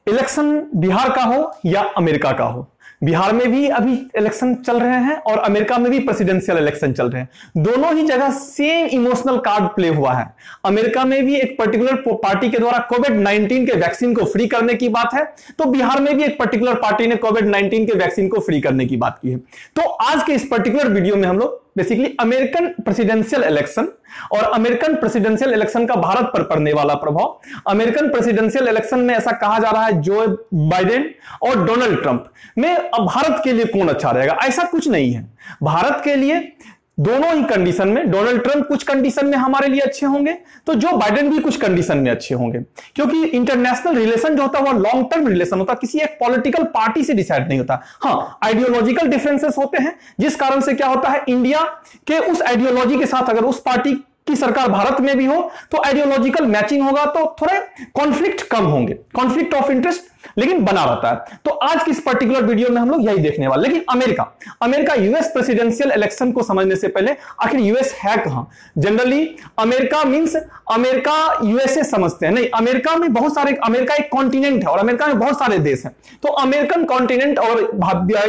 Election Bihar का हो या अमेरिका का हो, बिहार में भी अभी इलेक्शन चल रहे हैं और अमेरिका में भी प्रेसिडेंशियल इलेक्शन चल रहे हैं। दोनों ही जगह सेम इमोशनल कार्ड प्ले हुआ है। अमेरिका में भी एक पर्टिकुलर पार्टी के द्वारा कोविड-19 के वैक्सीन को फ्री करने की बात है, तो बिहार में भी एक पर्टिकुलर पार्टी ने कोविड-19 के वैक्सीन को फ्री करने की बात की है। तो आज के इस पर्टिकुलर वीडियो में हम लोग बेसिकली अमेरिकन प्रेसिडेंशियल इलेक्शन और अमेरिकन प्रेसिडेंशियल इलेक्शन का भारत पर पड़ने वाला प्रभाव, अमेरिकन प्रेसिडेंशियल इलेक्शन में ऐसा कहा जा रहा है जो बाइडेन और डोनाल्ड ट्रंप में अब भारत के लिए कौन अच्छा रहेगा, ऐसा कुछ नहीं है। भारत के लिए दोनों ही कंडीशन में, डोनाल्ड ट्रंप कुछ कंडीशन में हमारे लिए अच्छे होंगे तो जो बाइडेन भी कुछ कंडीशन में अच्छे होंगे, क्योंकि इंटरनेशनल रिलेशन जो होता है वो लॉन्ग टर्म रिलेशन होता है, किसी एक पॉलिटिकल पार्टी से डिसाइड नहीं होता। हाँ, आइडियोलॉजिकल डिफरेंसेस होते हैं, जिस कारण से क्या होता है, इंडिया के उस आइडियोलॉजी के साथ अगर उस पार्टी की सरकार भारत में भी हो तो आइडियोलॉजिकल मैचिंग होगा तो थोड़े कॉन्फ्लिक्ट कम होंगे, कॉन्फ्लिक्ट ऑफ इंटरेस्ट लेकिन बना रहता है। तो आज की इस पर्टिकुलर वीडियो में हम लोग यही देखने वाले। लेकिन अमेरिका यूएस प्रेसिडेंशियल इलेक्शन को समझने से पहले आखिर यूएस है कहां। Generally America means America USA समझते हैं, नहीं, अमेरिका में बहुत सारे, अमेरिका एक कॉन्टिनेंट है और अमेरिका में बहुत सारे देश हैं। तो अमेरिकन कॉन्टिनेंट और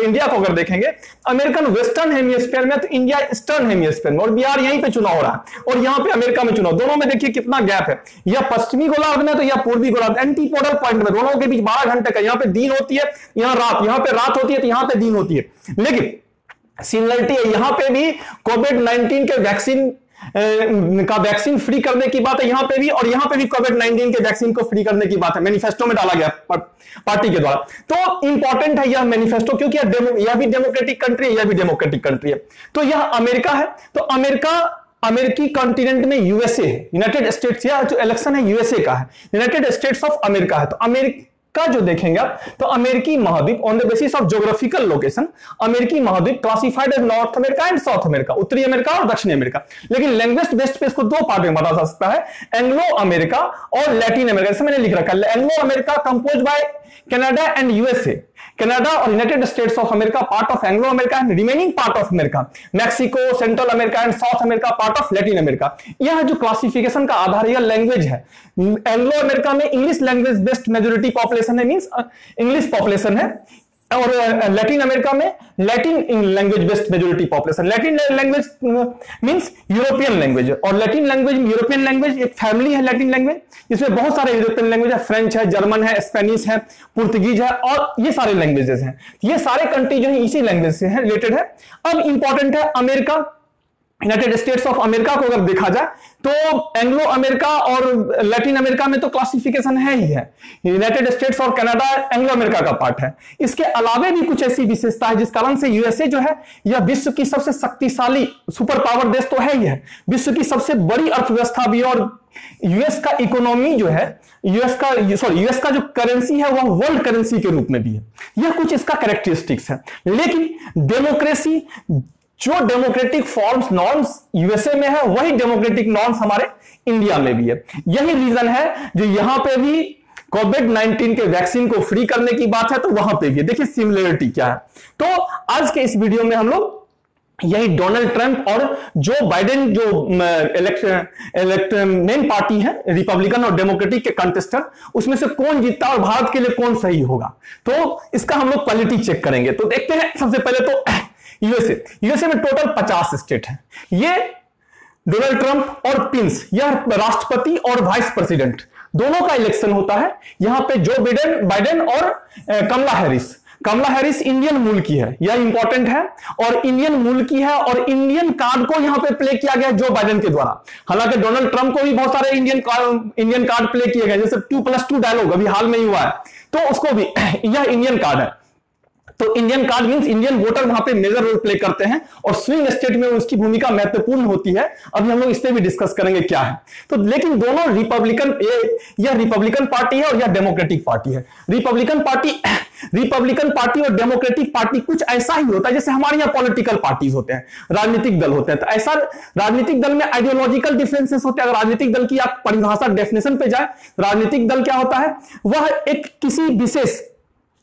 इंडिया को अगर देखेंगे, अमेरिकन वेस्टर्न हेमिस्फीयर में तो इंडिया ईस्टर्न हेमिस्फीयर में, और बिहार यहीं पे चुनाव हो रहा है और यहां पे अमेरिका में चुनाव। दोनों में देखिए कितना गैप है, या पश्चिमी गोलार्ध में तो या पूर्वी गोलार्ध, एंटीपोडल पॉइंट में, दोनों के बीच 12 घंटे का, यहां पे दिन होती है, यहां रात, यहां पे रात होती है तो यहां पे दिन होती है। लेकिन सिमिलरिटी है, यहां पे भी कोविड-19 के वैक्सीन फ्री करने की बात है यहां पे भी, और यहां पे भी कोविड-19 के वैक्सीन को फ्री करने की बात है, मैनिफेस्टो में डाला गया पार्टी के द्वारा। तो इंपॉर्टेंट है यह मैनिफेस्टो, क्योंकि यह भी डेमोक्रेटिक कंट्री है, यह भी डेमोक्रेटिक कंट्री है। तो यह अमेरिका है, तो अमेरिकी कॉन्टिनेंट में यूएसए है, यूनाइटेड स्टेट्स, या जो इलेक्शन है यूएसए का है, यूनाइटेड स्टेट्स ऑफ अमेरिका है। तो अमेरिका जो देखेंगे आप, तो अमेरिकी महाद्वीप on the basis of geographical location, अमेरिकी महाद्वीप classified as North America and South America, उत्तरी अमेरिका और दक्षिणी अमेरिका। लेकिन लैंग्वेज बेस्ड पे इसको दो पार्ट में बांटा जा सकता है, एंग्लो अमेरिका और लैटिन अमेरिका। जैसे मैंने लिख रखा है, Anglo America compose by Canada and USA, Canada और United States of America part of Anglo America and remaining part of America, Mexico, Central America and South America part of Latin America. यह जो classification का आधार है, language है। Anglo America में English language based majority population है, means English population है, और लैटिन अमेरिका में Latin language based majority population. Latin language means European language, और लैटिन लैंग्वेज, यूरोपियन लैंग्वेज एक फैमिली है लैटिन लैंग्वेज, इसमें बहुत सारे यूरोपियन लैंग्वेज है, फ्रेंच है, जर्मन है, स्पेनिश है, पुर्तगीज है, और ये सारे लैंग्वेजेस हैं। ये सारे कंट्री जो है इसी लैंग्वेज से है रिलेटेड है। अब इंपॉर्टेंट है America, United States of America को अगर देखा जाए तो एंग्लो अमेरिका और लैटिन अमेरिका में तो क्लासिफिकेशन है ही है, यूनाइटेड स्टेट्स और कनाडा एंग्लो अमेरिका का पार्ट है। इसके अलावा भी कुछ ऐसी विशेषता है जिस कारण से यूएसए जो है यह विश्व की सबसे शक्तिशाली सुपर पावर देश तो है ही है, विश्व की सबसे बड़ी अर्थव्यवस्था भी, और यूएस का इकोनॉमी जो है, यूएस का जो करेंसी है वह वर्ल्ड करेंसी के रूप में भी है। यह कुछ इसका कैरेक्टरिस्टिक्स है। लेकिन डेमोक्रेसी, जो डेमोक्रेटिक फॉर्म्स नॉर्म्स यूएसए में है वही डेमोक्रेटिक नॉर्म्स हमारे इंडिया में भी है। यही रीजन है जो यहां पे भी कोविड-19 के वैक्सीन को फ्री करने की बात है तो वहां पे भी है। देखिए सिमिलरिटी क्या है। तो आज के इस वीडियो में हम लोग यही डोनाल्ड ट्रंप और जो बाइडेन, जो मेन पार्टी है रिपब्लिकन और डेमोक्रेटिक के कंटेस्टर, उसमें से कौन जीतता और भारत के लिए कौन सही होगा, तो इसका हम लोग क्वालिटी चेक करेंगे। तो देखते हैं सबसे पहले तो यूएसए में टोटल 50 स्टेट हैं। ये डोनाल्ड ट्रंप और पिंस, यह राष्ट्रपति और वाइस प्रेसिडेंट दोनों का इलेक्शन होता है। यहां पे जो बाइडेन और कमला हैरिस इंडियन मूल की है, यह इंपॉर्टेंट है, और इंडियन मूल की है, और इंडियन कार्ड को यहां पे प्ले किया गया जो बाइडेन के द्वारा। हालांकि डोनाल्ड ट्रंप को भी बहुत सारे इंडियन कार्ड प्ले किए गए, जैसे 2+2 डायलॉग अभी हाल में ही हुआ है, तो उसको भी यह इंडियन कार्ड है। तो Indian card means Indian voter वहां पे मेजर रोल प्ले करते हैं, और स्विंग स्टेट में उसकी भूमिका महत्वपूर्ण होती है। अभी हम लोग इस पे भी डिस्कस करेंगे क्या है। तो लेकिन दोनों यह रिपब्लिकन पार्टी है और यह डेमोक्रेटिक पार्टी है। रिपब्लिकन पार्टी और डेमोक्रेटिक पार्टी कुछ ऐसा ही होता है जैसे हमारे यहाँ पॉलिटिकल पार्टीज होते हैं, राजनीतिक दल होते हैं। तो ऐसा राजनीतिक दल में आइडियोलॉजिकल डिफरेंसेस होते हैं। अगर राजनीतिक दल की आप परिभाषा डेफिनेशन पे जाए, राजनीतिक दल क्या होता है, वह एक किसी विशेष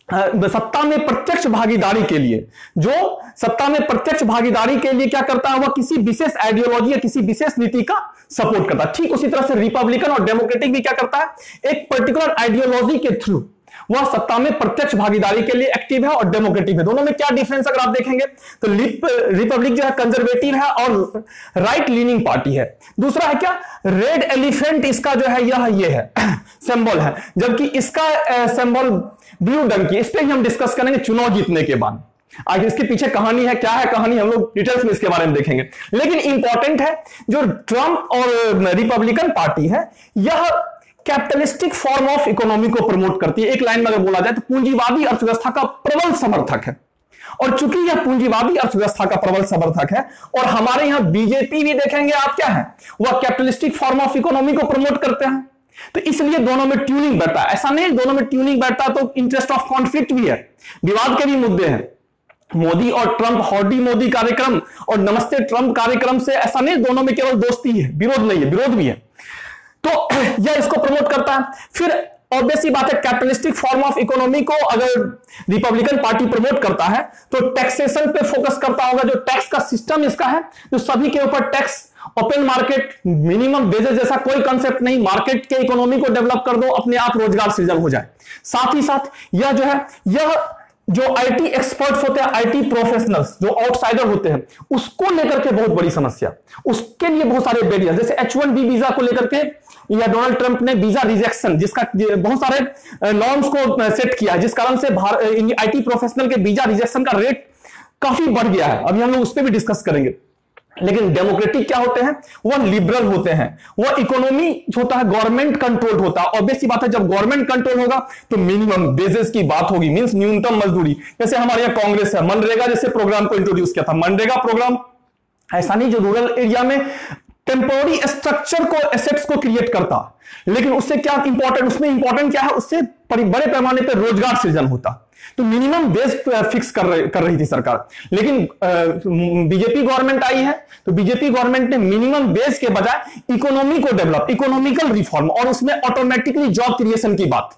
सत्ता में प्रत्यक्ष भागीदारी के लिए, जो सत्ता में प्रत्यक्ष भागीदारी के लिए क्या करता है, वह किसी विशेष आइडियोलॉजी या किसी विशेष नीति का सपोर्ट करता है। ठीक उसी तरह से रिपब्लिकन और डेमोक्रेटिक भी क्या करता है, एक पर्टिकुलर आइडियोलॉजी के थ्रू वह सत्ता में प्रत्यक्ष भागीदारी के लिए एक्टिव है और डेमोक्रेटिक है। दोनों में क्या डिफरेंस अगर आप देखेंगे तो रिपब्लिक जो है कंजर्वेटिव है और राइट लीनिंग पार्टी है। दूसरा है क्या, रेड एलिफेंट इसका जो है ये है सिंबल है, जबकि इसका सिंबल ब्लू डंकी। इस पे हम डिस्कस करेंगे चुनाव जीतने के बाद। आगे इसके पीछे कहानी है, क्या है कहानी, हम लोग डिटेल्स में इसके बारे में देखेंगे। लेकिन इंपॉर्टेंट है जो ट्रंप और रिपब्लिकन पार्टी है यह कैपिटलिस्टिक फॉर्म ऑफ इकोनॉमी को प्रमोट करती है। एक लाइन में अगर बोला जाए तो पूंजीवादी अर्थव्यवस्था का प्रबल समर्थक है। और चूंकि यह पूंजीवादी अर्थव्यवस्था का प्रबल समर्थक है और हमारे यहां बीजेपी भी देखेंगे आप क्या है, वह कैपिटलिस्टिक फॉर्म ऑफ इकोनॉमी को प्रमोट करते हैं, तो इसलिए दोनों में ट्यूनिंग बैठता है। ऐसा नहीं दोनों में ट्यूनिंग बैठता तो इंटरेस्ट ऑफ कॉन्फ्लिक्ट भी है, विवाद के भी मुद्दे हैं। मोदी और ट्रंप, हॉडी मोदी कार्यक्रम और नमस्ते ट्रंप कार्यक्रम से ऐसा नहीं दोनों में केवल दोस्ती है, विरोध नहीं है, विरोध भी है। तो यह इसको प्रमोट करता है। फिर ऑब्वियस बात है कैपिटलिस्टिक फॉर्म ऑफ इकोनॉमी को अगर रिपब्लिकन पार्टी प्रमोट करता है तो टैक्सेशन पे फोकस करता होगा। जो टैक्स का सिस्टम इसका है, जो सभी के ऊपर tax, open market, minimum wages जैसा कोई कंसेप्ट नहीं, मार्केट के इकोनॉमी को डेवलप कर दो, अपने आप रोजगार सृजन हो जाए। साथ ही साथ यह जो है, यह जो आईटी एक्सपर्ट्स होते हैं, आईटी प्रोफेशनल्स जो आउटसाइडर होते हैं, उसको लेकर के बहुत बड़ी समस्या, उसके लिए बहुत सारे बैरियर, जैसे H1B वीजा को लेकर के या डोनाल्ड ट्रंप ने वीजा रिजेक्शन, जिसका बहुत सारे नॉर्म्स को सेट किया है, जिस कारण से आईटी प्रोफेशनल के वीजा रिजेक्शन का रेट काफी बढ़ गया है। अभी हम लोग उस पर भी डिस्कस करेंगे। लेकिन डेमोक्रेटिक क्या होते हैं, वह लिबरल होते हैं, वह इकोनॉमी होता है गवर्नमेंट कंट्रोल होता है। ऑब्वियस बात है जब गवर्नमेंट कंट्रोल होगा तो मिनिमम वेजेस की बात होगी, मींस न्यूनतम मजदूरी। जैसे हमारे यहाँ कांग्रेस है, मनरेगा जैसे प्रोग्राम को इंट्रोड्यूस किया था, मनरेगा प्रोग्राम ऐसा नहीं जो रूरल एरिया में टेम्पोररी स्ट्रक्चर को, एसेट्स को क्रिएट करता, लेकिन उससे क्या इंपॉर्टेंट, उसमें इंपॉर्टेंट क्या है, उससे बड़े पैमाने पर रोजगार सृजन होता। तो मिनिमम वेज फिक्स कर रही थी सरकार। लेकिन बीजेपी गवर्नमेंट आई है तो बीजेपी गवर्नमेंट ने मिनिमम वेज के बजाय इकोनॉमी को डेवलप, इकोनॉमिकल रिफॉर्म और उसमें ऑटोमेटिकली जॉब क्रिएशन की बात,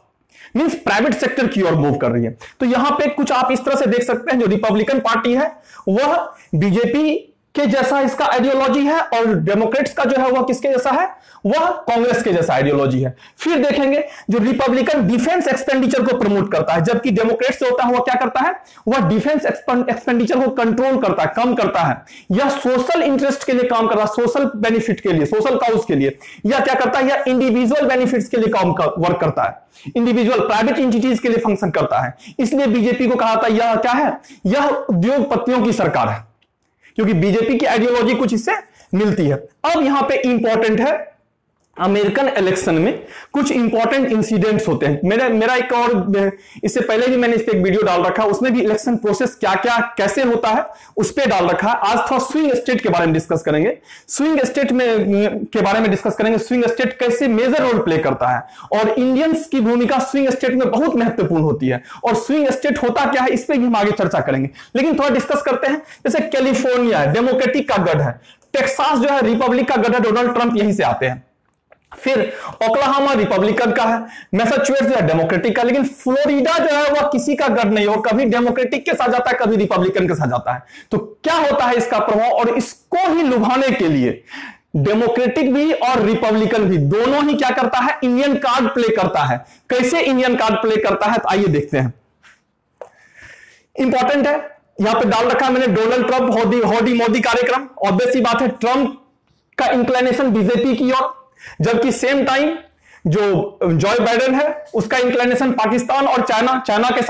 मींस प्राइवेट सेक्टर की ओर मूव कर रही है। तो यहां पे कुछ आप इस तरह से देख सकते हैं, जो रिपब्लिकन पार्टी है वह बीजेपी के जैसा इसका आइडियोलॉजी है और डेमोक्रेट्स का जो है वह किसके जैसा है, वह कांग्रेस के जैसा आइडियोलॉजी है। फिर देखेंगे जो रिपब्लिकन डिफेंस एक्सपेंडिचर को प्रमोट करता है, जबकि डेमोक्रेट्स से होता है वह क्या करता है, वह डिफेंस एक्सपेंडिचर को कंट्रोल करता है, कम करता है। यह सोशल इंटरेस्ट के लिए काम कर रहा है, सोशल बेनिफिट के लिए, सोशल काउज के लिए। यह क्या करता है, यह इंडिविजुअल बेनिफिट्स के लिए वर्क करता है, इंडिविजुअल प्राइवेट एंटिटीज के लिए फंक्शन करता है। इसलिए बीजेपी को कहा था यह क्या है, यह उद्योगपतियों की सरकार है, क्योंकि बीजेपी की आइडियोलॉजी कुछ इससे मिलती है। अब यहां पे इंपॉर्टेंट है, अमेरिकन इलेक्शन में कुछ इंपॉर्टेंट इंसिडेंट्स होते हैं। मेरा एक और, इससे पहले भी मैंने इस पे एक वीडियो डाल रखा है, उसमें भी इलेक्शन प्रोसेस क्या क्या कैसे होता है उस पे डाल रखा है। आज थोड़ा स्विंग स्टेट के बारे में डिस्कस करेंगे, स्विंग स्टेट में के बारे में डिस्कस करेंगे, स्विंग स्टेट कैसे मेजर रोल प्ले करता है और इंडियंस की भूमिका स्विंग स्टेट में बहुत महत्वपूर्ण होती है। और स्विंग स्टेट होता क्या है इस पे भी हम आगे चर्चा करेंगे। लेकिन थोड़ा डिस्कस करते हैं, जैसे कैलिफोर्निया है, डेमोक्रेटिक का गढ़ है, टेक्सास जो है रिपब्लिक का गढ़ है, डोनाल्ड ट्रंप यहीं से आते हैं। फिर ओक्लाहोमा रिपब्लिकन का है, मैसाचुसेट्स जो है डेमोक्रेटिक का, लेकिन फ्लोरिडा जो है वह किसी का गढ़ नहीं, वो कभी डेमोक्रेटिक के साथ जाता है, कभी रिपब्लिकन के साथ जाता है। तो क्या होता है इसका प्रभाव, और इसको ही लुभाने के लिए डेमोक्रेटिक भी और रिपब्लिकन भी दोनों ही क्या करता है, इंडियन कार्ड प्ले करता है। कैसे इंडियन कार्ड प्ले करता है, तो आइए देखते हैं। इंपॉर्टेंट है, यहां पे डाल रखा है मैंने, डोनाल्ड ट्रंप हॉडी मोदी कार्यक्रम। ऑब्वियस बात है ट्रंप का इंक्लिनेशन बीजेपी की ओर, जबकि सेम टाइम जो जॉय बाइडेन है उसका इंक्लिनेशन पाकिस्तान और चाइना के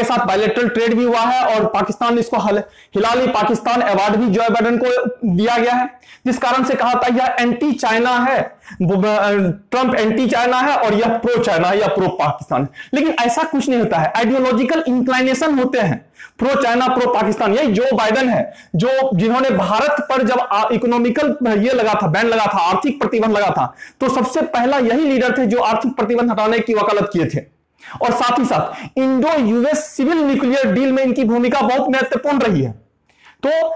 साथ बायलैटरल ट्रेड भी हुआ है और पाकिस्तान इसको हिलाली पाकिस्तान अवार्ड भी जॉय बाइडेन को दिया गया है, जिस कारण से कहा था यह एंटी चाइना है, ट्रंप एंटी चाइना है और यह प्रो चाइना है या प्रो पाकिस्तान। लेकिन ऐसा कुछ नहीं होता है, आइडियोलॉजिकल इंक्लिनेशन होते हैं, प्रो चाइना प्रो पाकिस्तान। यही जो बाइडेन है जो जिन्होंने भारत पर जब इकोनॉमिकल ये लगा था, बैन लगा था, आर्थिक प्रतिबंध लगा था, तो सबसे पहला यही लीडर थे जो आर्थिक प्रतिबंध हटाने की वकालत किए थे। और साथ ही साथ Indo US civil nuclear deal में इनकी भूमिका बहुत महत्वपूर्ण रही है। तो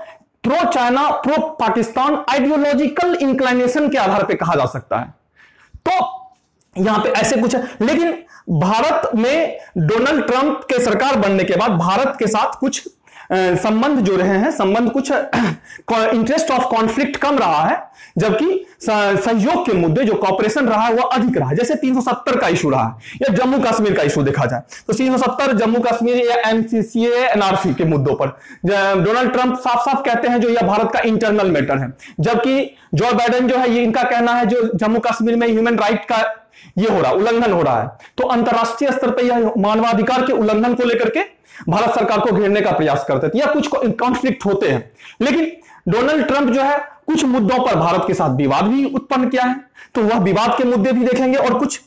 pro China pro Pakistan ideological inclination के आधार पर कहा जा सकता है। तो यहां पे ऐसे कुछ है, लेकिन भारत में डोनाल्ड ट्रंप के सरकार बनने के बाद भारत के साथ कुछ संबंध जो रहे हैं, संबंध कुछ इंटरेस्ट ऑफ कॉन्फ्लिक्ट कम रहा है, जबकि सहयोग के मुद्दे जो कॉपरेशन रहा है वह अधिक रहा है। जैसे 370 का इशू रहा है या जम्मू कश्मीर का इशू देखा जाए तो 370 जम्मू कश्मीर या एमसीसीए एनआरसी के मुद्दों पर डोनाल्ड ट्रंप साफ साफ कहते हैं जो यह भारत का इंटरनल मैटर है, जबकि जो बाइडेन जो है ये इनका कहना है जो जम्मू कश्मीर में ह्यूमन राइट का ये हो रहा उल्लंघन हो रहा है, तो अंतरराष्ट्रीय स्तर पर यह मानवाधिकार के उल्लंघन को लेकर के भारत सरकार को घेरने का प्रयास करते थे या कुछ कॉन्फ्लिक्ट होते हैं। लेकिन डोनाल्ड ट्रंप जो है कुछ मुद्दों पर भारत के साथ विवाद भी उत्पन्न किया है, तो वह विवाद के मुद्दे भी देखेंगे और कुछ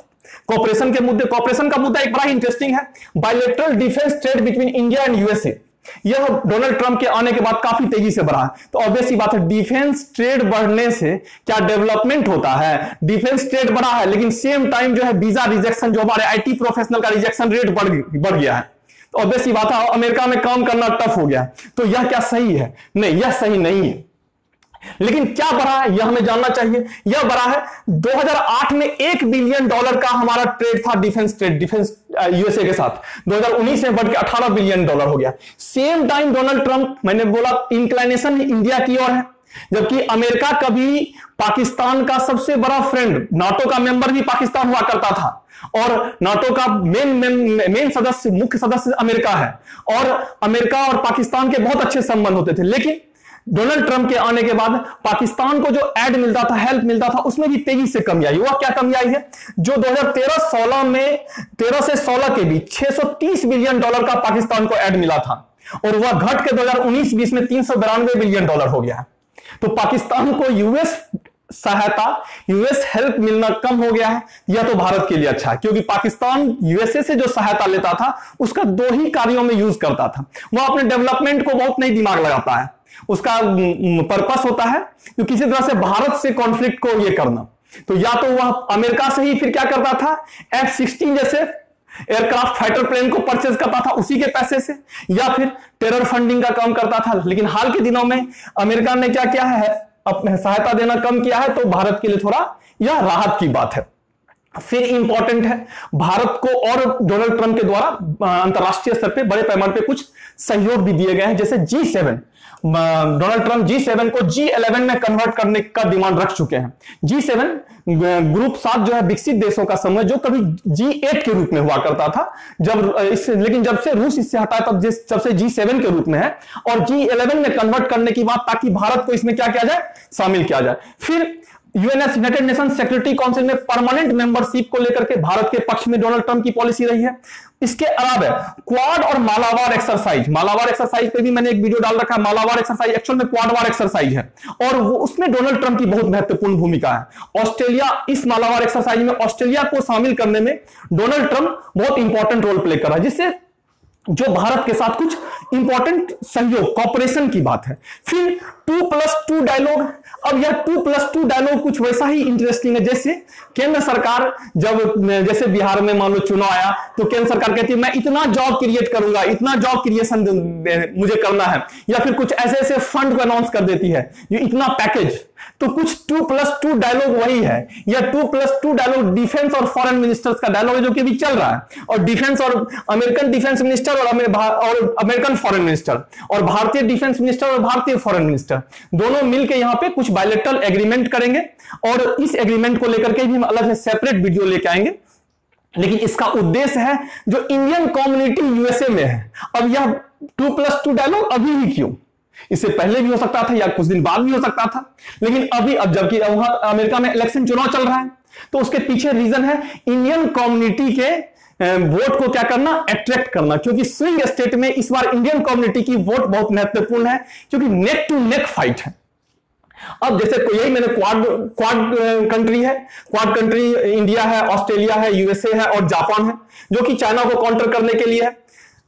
कॉपरेशन के मुद्दे। कॉपरेशन का मुद्दा एक बड़ा इंटरेस्टिंग है, bilateral defence trade between India and USA. यह डोनाल्ड ट्रंप के आने के बाद काफी तेजी से बढ़ा है, तो ऑब्वियस सी बात है डिफेंस ट्रेड बढ़ने से क्या डेवलपमेंट होता है, डिफेंस ट्रेड बढ़ा है लेकिन सेम टाइम जो है वीजा रिजेक्शन, जो हमारे आईटी प्रोफेशनल का रिजेक्शन रेट बढ़ गया है, तो ऑब्वियस सी बात है अमेरिका में काम करना टफ हो गया है। तो यह क्या सही है? नहीं, यह सही नहीं है। लेकिन क्या बढ़ा है यह हमें जानना चाहिए। यह बढ़ा है 2008 में $1 बिलियन का हमारा ट्रेड था, डिफेंस ट्रेड, डिफेंस यूएसए के साथ। 2019 में बढ़ के $18 बिलियन हो गया। सेम टाइम डोनाल्ड ट्रंप, मैंने बोला इंक्लाइनेशन इंडिया की ओर है, जबकि अमेरिका कभी पाकिस्तान का सबसे बड़ा फ्रेंड, नाटो का मेंबर भी पाकिस्तान हुआ करता था और नाटो का मेन सदस्य, मुख्य सदस्य अमेरिका है और अमेरिका और पाकिस्तान के बहुत अच्छे संबंध होते थे। लेकिन डोनाल्ड ट्रंप के आने के बाद पाकिस्तान को जो एड मिलता था, हेल्प मिलता था, उसमें भी तेजी से कमी आई। वह क्या कमी आई है? जो 2013-16 में 13 से 16 के बीच $630 बिलियन का पाकिस्तान को एड मिला था और वह घट के 2019-20 में $392 बिलियन हो गया है। तो पाकिस्तान को यूएस सहायता, यूएस हेल्प मिलना कम हो गया है। यह तो भारत के लिए अच्छा है क्योंकि पाकिस्तान यूएसए से जो सहायता लेता था उसका 2 ही कार्यों में यूज करता था। वह अपने डेवलपमेंट को बहुत नहीं दिमाग लगाता है, उसका पर्पस होता है कि किसी तरह से भारत से कॉन्फ्लिक्ट को ये करना। तो या तो वह अमेरिका से ही फिर क्या करता था, F-16 जैसे एयरक्राफ्ट फाइटर प्लेन को परचेज करता था उसी के पैसे से, या फिर टेरर फंडिंग का काम करता था। लेकिन हाल के दिनों में अमेरिका ने क्या किया है, अपने सहायता देना कम किया है, तो भारत के लिए थोड़ा यह राहत की बात है। फिर इंपॉर्टेंट है भारत को और डोनाल्ड ट्रंप के द्वारा अंतरराष्ट्रीय स्तर पे बड़े पैमाने पे कुछ सहयोग भी दिए गए हैं, जैसे G7। डोनाल्ड ट्रंप G7 को G11 में कन्वर्ट करने का डिमांड रख चुके हैं। G7 ग्रुप 7 जो है विकसित देशों का समूह, जो कभी G8 के रूप में हुआ करता था, लेकिन जब से रूस इससे हटा तब से G7 के रूप में है और G11 में कन्वर्ट करने की बात, ताकि भारत को इसमें क्या किया जाए, शामिल किया जाए। फिर यूएनएस, यूनाइटेड नेशन सिक्योरिटी काउंसिल में परमानेंट मेंबरशिप को लेकर के भारत के पक्ष में डोनाल्ड ट्रंप की पॉलिसी रही है। इसके अलावा क्वाड और मालाबार एक्सरसाइज, मालाबार एक्सरसाइज पे भी मैंने एक वीडियो डाल रखा है। मालाबार एक्सरसाइज एक्चुअल में क्वाड वार एक्सरसाइज है और वो उसमें डोनाल्ड ट्रंप की बहुत महत्वपूर्ण भूमिका है। ऑस्ट्रेलिया, इस मालाबार एक्सरसाइज में ऑस्ट्रेलिया को शामिल करने में डोनाल्ड ट्रंप बहुत इंपॉर्टेंट रोल प्ले कर रहा है, जिससे जो भारत के साथ कुछ इंपॉर्टेंट सहयोग, कॉपरेशन की बात है। फिर 2+2 डायलॉग। अब यह 2+2 डायलॉग कुछ वैसा ही इंटरेस्टिंग है जैसे केंद्र सरकार, जैसे बिहार में मान लो चुनाव आया तो केंद्र सरकार कहती है मैं इतना जॉब क्रिएट करूंगा, इतना जॉब क्रिएशन मुझे करना है, या फिर कुछ ऐसे ऐसे फंड को अनाउंस कर देती है, ये इतना पैकेज। तो कुछ 2+2 डायलॉग वही है। यह 2+2 डायलॉग डिफेंस और फॉरेन मिनिस्टर्स का डायलॉग है जो कि अभी चल रहा है, और डिफेंस और अमेरिकन डिफेंस मिनिस्टर और अमेरिकन फॉरेन मिनिस्टर और भारतीय डिफेंस मिनिस्टर और भारतीय फॉरेन मिनिस्टर दोनों मिलकर यहां पे कुछ बायलैटरल एग्रीमेंट करेंगे और इस एग्रीमेंट को लेकर के भी हम अलग से सेपरेट वीडियो लेके आएंगे। लेकिन इसका उद्देश्य है जो इंडियन कम्युनिटी यूएसए में है। अब यह 2+2 डायलॉग अभी ही क्यों, इससे पहले भी हो सकता था या कुछ दिन बाद भी हो सकता था, लेकिन अभी, अब जबकि वहां अमेरिका में इलेक्शन चुनाव चल रहा है, तो उसके पीछे रीजन है इंडियन कम्युनिटी के वोट को क्या करना, अट्रैक्ट करना। क्योंकि स्विंग स्टेट में इस बार इंडियन कम्युनिटी की वोट बहुत महत्वपूर्ण है, क्योंकि नेक टू नेक फाइट है। अब जैसे यही मैंने क्वाड कंट्री है, क्वाड कंट्री इंडिया है, ऑस्ट्रेलिया है, यूएसए है और जापान है, जो कि चाइना को काउंटर करने के लिए है।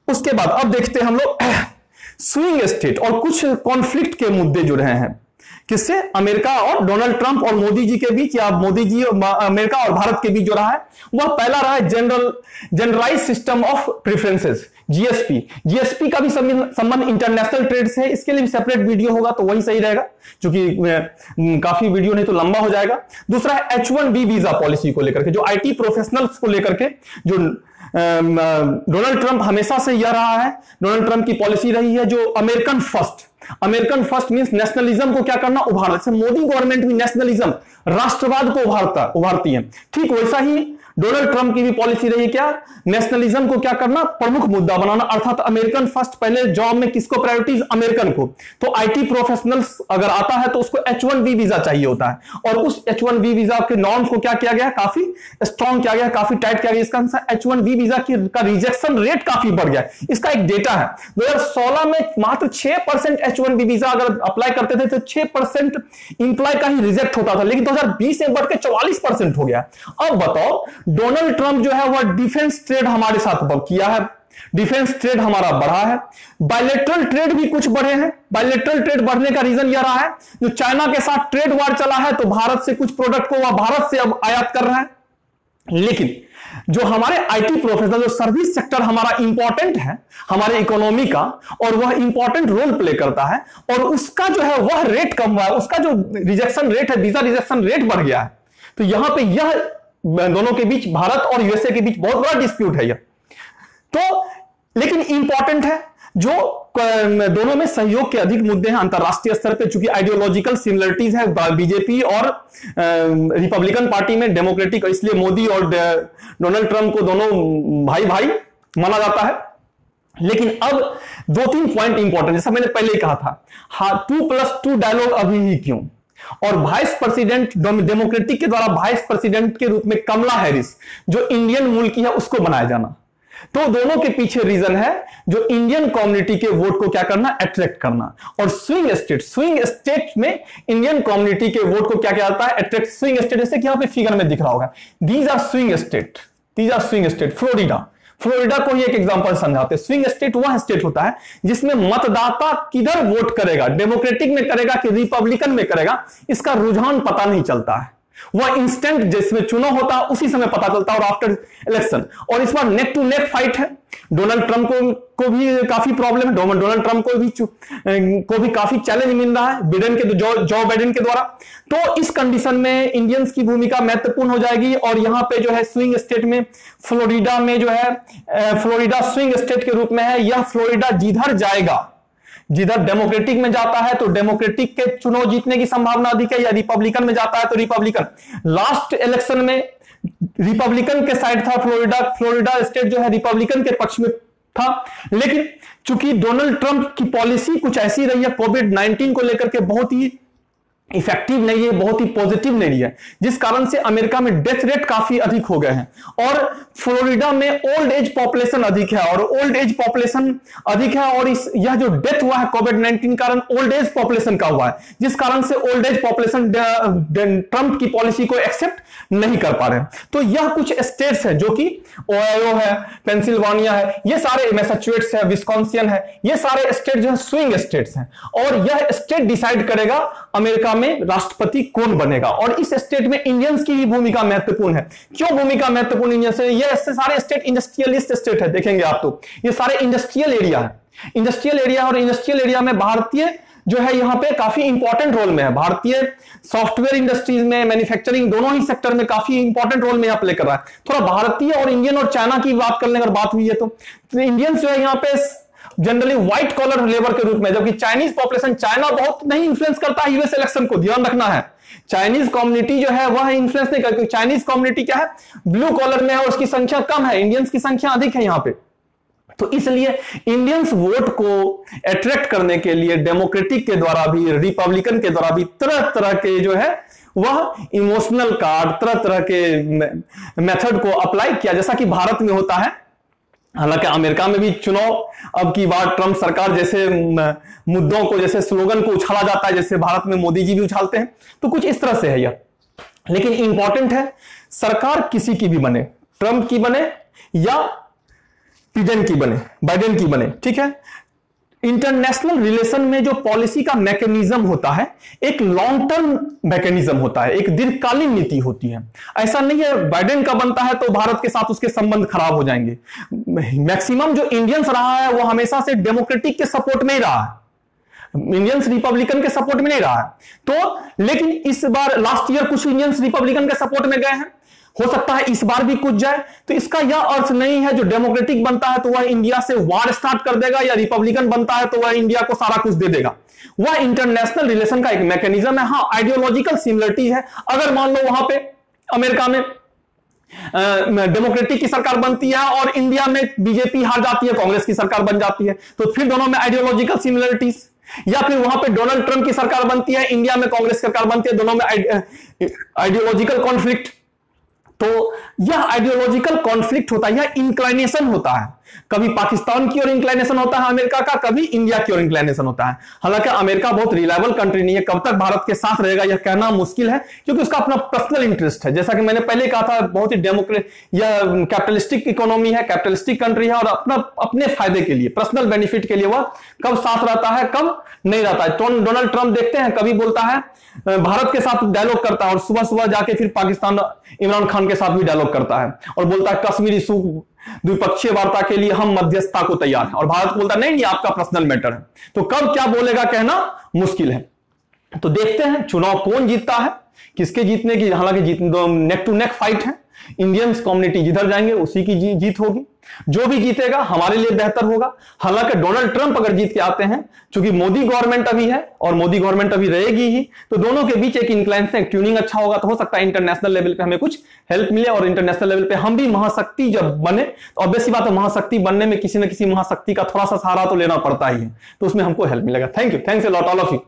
उसके बाद अब देखते हैं हम लोग स्विंग स्टेट और कुछ कॉन्फ्लिक्ट के मुद्दे जो रहे हैं, किससे, अमेरिका और डोनाल्ड ट्रंप और मोदी जी के बीच, या मोदी जी अमेरिका और भारत के बीच जो रहा है, वह पहला रहा है generalise system of preferences, GSP का भी संबंध इंटरनेशनल ट्रेड से है। इसके लिए भी सेपरेट वीडियो होगा तो वही सही रहेगा, क्योंकि काफी वीडियो नहीं तो लंबा हो जाएगा। दूसरा है H1B वीजा पॉलिसी को लेकर के, जो आईटी प्रोफेशनल्स को लेकर के जो डोनाल्ड ट्रंप हमेशा से यह रहा है, डोनाल्ड ट्रंप की पॉलिसी रही है जो अमेरिकन फर्स्ट मींस नेशनलिज्म को क्या करना, उभारना। जैसे मोदी गवर्नमेंट भी नेशनलिज्म, राष्ट्रवाद को उभारती है, ठीक वैसा ही डोनाल्ड ट्रंप की भी पॉलिसी रही क्या, नेशनलिज्म को क्या करना, प्रमुख मुद्दा बनाना, अर्थात अमेरिकन फर्स्ट। पहले जॉब में किसको प्रायोरिटीज, अमेरिकन को। तो आईटी प्रोफेशनल्स अगर आता है तो उसको H1B वीजा चाहिए होता है, और उस H1B वीजा के नॉर्म्स को क्या किया गया, काफी स्ट्रॉन्ग किया गया, काफी टाइट किया गया। इसका आंसर H1B वीजा का रिजेक्शन रेट काफी बढ़ गया। इसका एक डेटा है, 2016 में मात्र 6% H1B वीजा अगर अप्लाई करते थे तो 6% इंप्लॉय का ही रिजेक्ट होता था, लेकिन 2020 में बढ़ के 44% हो गया। अब बताओ, डोनाल्ड ट्रंप जो है वह डिफेंस ट्रेड हमारे साथ किया है, डिफेंस ट्रेड हमारा बढ़ा है, बायलेटरल ट्रेड भी कुछ बढ़े हैं। बायलेटरल ट्रेड बढ़ने का रीजन यह रहा है, जो चाइना के साथ ट्रेड वार चला है तो भारत से कुछ प्रोडक्ट को वह भारत से अब आयात कर रहा है। लेकिन जो हमारे आईटी प्रोफेशनल, जो सर्विस सेक्टर हमारा इंपॉर्टेंट है हमारे इकोनॉमी का, और वह इंपॉर्टेंट रोल प्ले करता है, और उसका जो है वह रेट कम हुआ है, उसका जो रिजेक्शन रेट है, वीजा रिजेक्शन रेट बढ़ गया है। तो यहां पे यह दोनों के बीच, भारत और यूएसए के बीच बहुत बड़ा डिस्प्यूट है यह। तो लेकिन इंपॉर्टेंट है, जो दोनों में सहयोग के अधिक मुद्दे हैं अंतरराष्ट्रीय स्तर पे, चूंकि आइडियोलॉजिकल सिमिलरिटीज है बीजेपी और रिपब्लिकन पार्टी में, डेमोक्रेटिक, इसलिए मोदी और डोनाल्ड ट्रंप को दोनों भाई भाई माना जाता है। लेकिन अब 2-3 पॉइंट इंपॉर्टेंट, जैसा मैंने पहले ही कहा था, हाँ 2+2 डायलॉग अभी ही क्यों, और वाइस प्रेसिडेंट डेमोक्रेटिक के द्वारा वाइस प्रेसिडेंट के रूप में कमला हैरिस जो इंडियन मूल की है उसको बनाया जाना। तो दोनों के पीछे रीजन है जो इंडियन कम्युनिटी के वोट को क्या करना, अट्रैक्ट करना। और स्विंग स्टेट में इंडियन कम्युनिटी के वोट को क्या जाता है, अट्रैक्ट। स्विंग स्टेट जैसे कि यहां पे फिगर में दिख रहा होगा, these are swing state. Florida को ही एक एग्जांपल समझाते हैं। स्विंग स्टेट वह स्टेट होता है जिसमें मतदाता किधर वोट करेगा, डेमोक्रेटिक में करेगा कि रिपब्लिकन में करेगा, इसका रुझान पता नहीं चलता है। वह इंस्टेंट जिसमें चुनाव होता है उसी समय पता चलता है, और आफ्टर इलेक्शन। और इस बार नेक टू नेक फाइट है। डोनाल्ड ट्रंप को भी काफी प्रॉब्लम है, डोनाल्ड ट्रंप को भी काफी चैलेंज मिल रहा है जो बाइडेन के द्वारा। तो इस कंडीशन में इंडियंस की भूमिका महत्वपूर्ण हो जाएगी। और यहां पे जो है स्विंग स्टेट में फ्लोरिडा में जो है, फ्लोरिडा स्विंग स्टेट के रूप में है। यह फ्लोरिडा जिधर जाएगा, जिधर डेमोक्रेटिक में जाता है तो डेमोक्रेटिक के चुनाव जीतने की संभावना अधिक है, या रिपब्लिकन में जाता है तो रिपब्लिकन। लास्ट इलेक्शन में रिपब्लिकन के साइड था फ्लोरिडा स्टेट जो है रिपब्लिकन के पक्ष में था। लेकिन चूंकि डोनाल्ड ट्रंप की पॉलिसी कुछ ऐसी रही है, कोविड-19 को लेकर के बहुत ही इफेक्टिव नहीं है, बहुत ही पॉजिटिव नहीं है, जिस कारण से अमेरिका में डेथ रेट काफी अधिक हो गए हैं। और फ्लोरिडा में ओल्ड एज पॉपुलेशन अधिक है, और ओल्ड एज पॉपुलेशन अधिक है, और यह जो डेथ हुआ है कोविड-19 कारण ओल्ड एज पॉपुलेशन का हुआ है, जिस कारण से ओल्ड एज पॉपुलेशन ट्रंप की पॉलिसी को एक्सेप्ट नहीं कर पा रहे। तो यह कुछ स्टेट्स है जो कि ओहायो है, पेंसिल्वानिया है, ये सारे मैसाचुसेट्स है, विस्कॉन्सिन है, ये सारे स्टेट जो है स्विंग स्टेट्स हैं। और यह स्टेट डिसाइड करेगा अमेरिका में राष्ट्रपति कौन बनेगा। और इस स्टेट में इंडियंस की भी भूमिका महत्वपूर्ण है। क्यों भूमिका महत्वपूर्ण इंडियंस है? ये सारे स्टेट इंडस्ट्रियलिस्ट स्टेट है, देखेंगे आप तो ये सारे इंडस्ट्रियल एरिया है, और इंडस्ट्रियल एरिया में भारतीय जो है यहां पे काफी इंपॉर्टेंट रोल में है। भारतीय सॉफ्टवेयर इंडस्ट्रीज में, मैन्युफैक्चरिंग, दोनों ही सेक्टर में काफी इंपॉर्टेंट रोल में यहां प्ले कर रहा है। थोड़ा भारतीय और इंडियन और चाइना की बात करने अगर बात हुई है तो इंडियंस जो है यहाँ पे जनरली व्हाइट कॉलर लेबर के रूप में, जबकि चाइनीज पॉपुलेशन, चाइना बहुत नहीं इंफ्लुएंस करता है यूएस इलेक्शन को, ध्यान रखना है। चाइनीज कम्युनिटी जो है वह इंफ्लुएंस नहीं करती। चाइनीज कम्युनिटी क्या है, ब्लू कॉलर में है और उसकी संख्या कम है, इंडियंस की संख्या अधिक है यहां पे। तो इसलिए इंडियंस वोट को अट्रैक्ट करने के लिए डेमोक्रेटिक के द्वारा भी, रिपब्लिकन के द्वारा भी तरह तरह के जो है वह इमोशनल कार्ड, तरह तरह के मेथड को अप्लाई किया, जैसा कि भारत में होता है। हालांकि अमेरिका में भी चुनाव अब की बार ट्रंप सरकार जैसे मुद्दों को, जैसे स्लोगन को उछाला जाता है, जैसे भारत में मोदी जी भी उछालते हैं, तो कुछ इस तरह से है यह। लेकिन इंपॉर्टेंट है, सरकार किसी की भी बने, ट्रंप की बने या बाइडेन की बने, ठीक है, इंटरनेशनल रिलेशन में जो पॉलिसी का मैकेनिज्म होता है एक लॉन्ग टर्म मैकेनिज्म होता है, एक दीर्घकालीन नीति होती है। ऐसा नहीं है बाइडेन का बनता है तो भारत के साथ उसके संबंध खराब हो जाएंगे। मैक्सिमम जो इंडियंस रहा है वो हमेशा से डेमोक्रेटिक के सपोर्ट में ही रहा है, इंडियंस रिपब्लिकन के सपोर्ट में नहीं रहा है। तो लेकिन इस बार लास्ट ईयर कुछ इंडियंस रिपब्लिकन के सपोर्ट में गए हैं, हो सकता है इस बार भी कुछ जाए। तो इसका यह अर्थ नहीं है जो डेमोक्रेटिक बनता है तो वह इंडिया से वार स्टार्ट कर देगा, या रिपब्लिकन बनता है तो वह इंडिया को सारा कुछ दे देगा। वह इंटरनेशनल रिलेशन का एक मैकेनिज्म है। हाँ, आइडियोलॉजिकल सिमिलरिटी है। अगर मान लो वहां पे अमेरिका में डेमोक्रेटिक की सरकार बनती है और इंडिया में बीजेपी हार जाती है, कांग्रेस की सरकार बन जाती है, तो फिर दोनों में आइडियोलॉजिकल सिमिलरिटीज। या फिर वहां पे डोनाल्ड ट्रंप की सरकार बनती है, इंडिया में कांग्रेस की सरकार बनती है, दोनों में आइडियोलॉजिकल कॉन्फ्लिक्ट। तो यह आइडियोलॉजिकल कॉन्फ्लिक्ट होता है, यह इंक्लाइनेशन होता है। कभी पाकिस्तान की ओर इंक्लाइनेशन होता है अमेरिका का, कभी इंडिया की ओर इंक्लाइनेशन होता है। हालांकि अमेरिका बहुत रिलायबल कंट्री नहीं है, कब तक भारत के साथ रहेगा यह कहना मुश्किल है, क्योंकि उसका अपना पर्सनल इंटरेस्ट है। जैसा कि मैंने पहले कहा था, बहुत ही डेमोक्रेट या कैपिटलिस्टिक इकोनॉमी है, कैपिटलिस्टिक कंट्री है, और अपने फायदे के लिए, पर्सनल बेनिफिट के लिए वह कब साथ रहता है, कब नहीं रहता है। तो डोनाल्ड ट्रंप देखते हैं, कभी बोलता है भारत के साथ डायलॉग करता है और सुबह सुबह जाके फिर पाकिस्तान इमरान खान के साथ भी डायलॉग करता है और बोलता है कश्मीर इशू द्विपक्षीय वार्ता के लिए हम मध्यस्थता को तैयार हैं, और भारत बोलता है नहीं नहीं आपका पर्सनल मैटर है। तो कब क्या बोलेगा कहना मुश्किल है। तो देखते हैं चुनाव कौन जीतता है, किसके जीतने की, हालांकि नेक टू नेक फाइट है। इंडियंस कम्युनिटी जिधर जाएंगे उसी की जीत होगी। जो भी जीतेगा हमारे लिए बेहतर होगा। हालांकि डोनाल्ड ट्रंप अगर जीत के आते हैं, क्योंकि मोदी गवर्नमेंट अभी है और मोदी गवर्नमेंट अभी रहेगी ही, तो दोनों के बीच एक इंक्लाइनेशन, एक ट्यूनिंग अच्छा होगा। तो हो सकता है इंटरनेशनल लेवल पे हमें कुछ हेल्प मिले, और इंटरनेशनल लेवल पे हम भी महाशक्ति जब बने, तो ऑब्वियस सी बात है महाशक्ति बनने में किसी न किसी महाशक्ति का थोड़ा सा सहारा तो लेना पड़ता ही है, तो उसमें हमको हेल्प मिलेगा। Thank you, thanks a lot all of you.